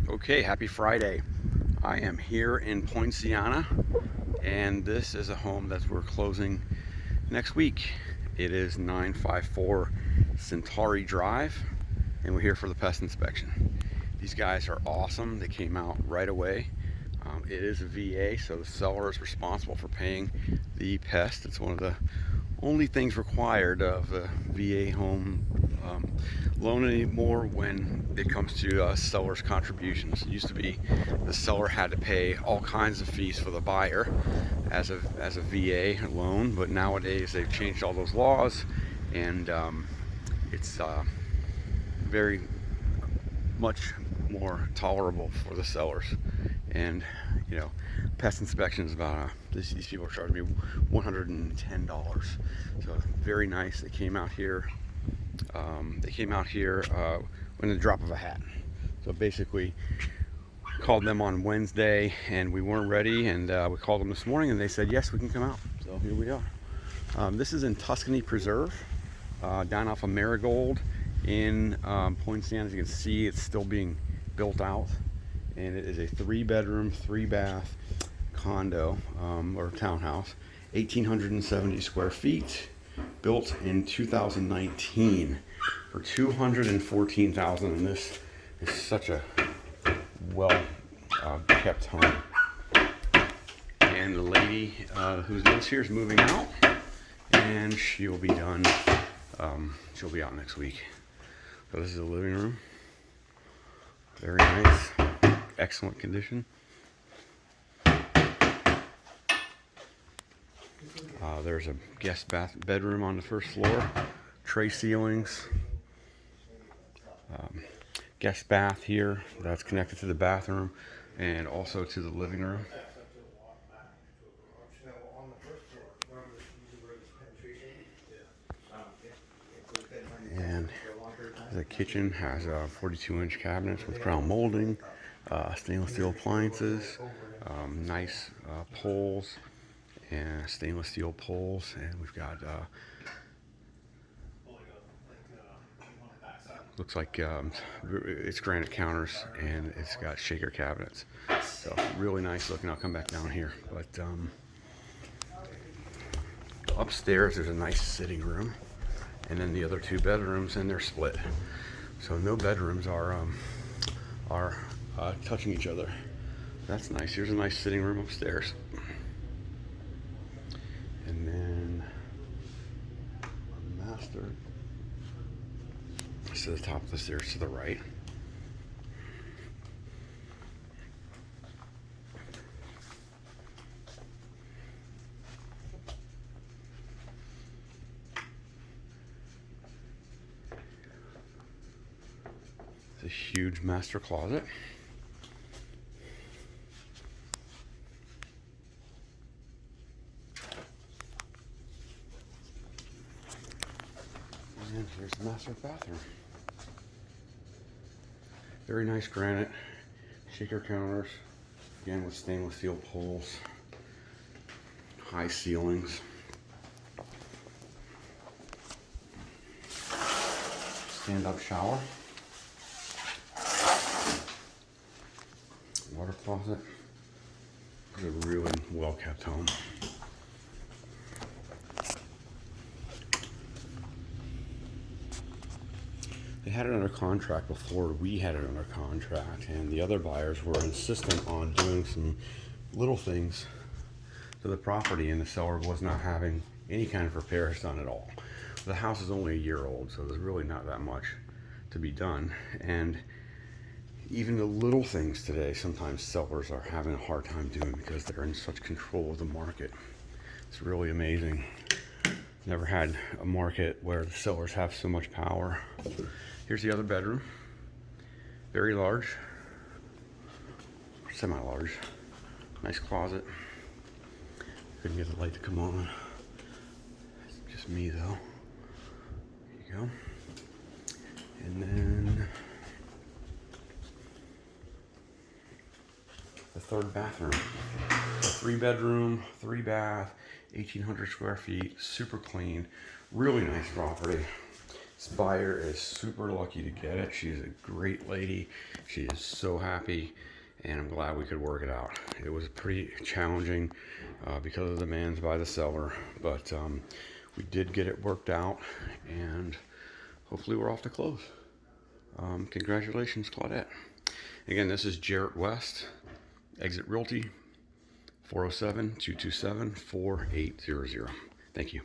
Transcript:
Okay, happy Friday. I am here in Poinciana, and this is a home that we're closing next week. It is 954 Centaury Drive, and we're here for the pest inspection. These guys are awesome. They came out right away. It is a VA, so the seller is responsible for paying the pest. It's one of the only things required of a VA home loan anymore when it comes to seller's contributions. It used to be the seller had to pay all kinds of fees for the buyer as a VA loan, but nowadays they've changed all those laws, and it's very much more tolerable for the sellers. And you know, pest inspection is about these people are charging me $110. So very nice. They came out here. In the drop of a hat. So basically, called them on Wednesday, and we weren't ready. And we called them this morning, and they said yes, we can come out. So here we are. This is in Tuscany Preserve, down off of Marigold in Poinciana. As you can see, it's still being built out, and it is a 3-bedroom, 3-bath condo or townhouse, 1,870 square feet, built in 2019 for $214,000. And this is such a well kept home. And the lady who lives here is moving out, and she will be done. She'll be out next week. So this is the living room. Very nice, excellent condition. There's a guest bedroom on the first floor, tray ceilings, guest bath here that's connected to the bathroom and also to the living room. And the kitchen has 42-inch cabinets with crown molding, stainless steel appliances, nice poles and stainless steel poles, and we've got looks like it's granite counters, and it's got shaker cabinets. So really nice looking. I'll come back down here, but upstairs there's a nice sitting room, and then the other 2 bedrooms, and they're split, so no bedrooms are touching each other. That's nice. Here's a nice sitting room upstairs. And then our master is to the top of the stairs to the right. It's a huge master closet. And here's the master bathroom. Very nice granite shaker counters, again with stainless steel poles, high ceilings. Stand-up shower, water closet. It's a really well-kept home. They had it under contract before we had it under contract, and the other buyers were insistent on doing some little things to the property, and the seller was not having any kind of repairs done at all. The house is only a year old, so there's really not that much to be done. And even the little things today, sometimes sellers are having a hard time doing because they're in such control of the market. It's really amazing. Never had a market where the sellers have so much power. Here's the other bedroom. Very large, semi-large. Nice closet. Couldn't get the light to come on. It's just me though. There you go. And then the 3rd bathroom. A 3-bedroom, 3-bath, 1,800 square feet, super clean, really nice property. This buyer is super lucky to get it. She's a great lady. She is so happy, and I'm glad we could work it out. It was pretty challenging because of the demands by the seller, but we did get it worked out, and hopefully we're off to close. Congratulations, Claudette. Again, this is Jarrett West, Exit Realty, 407-227-4800. Thank you.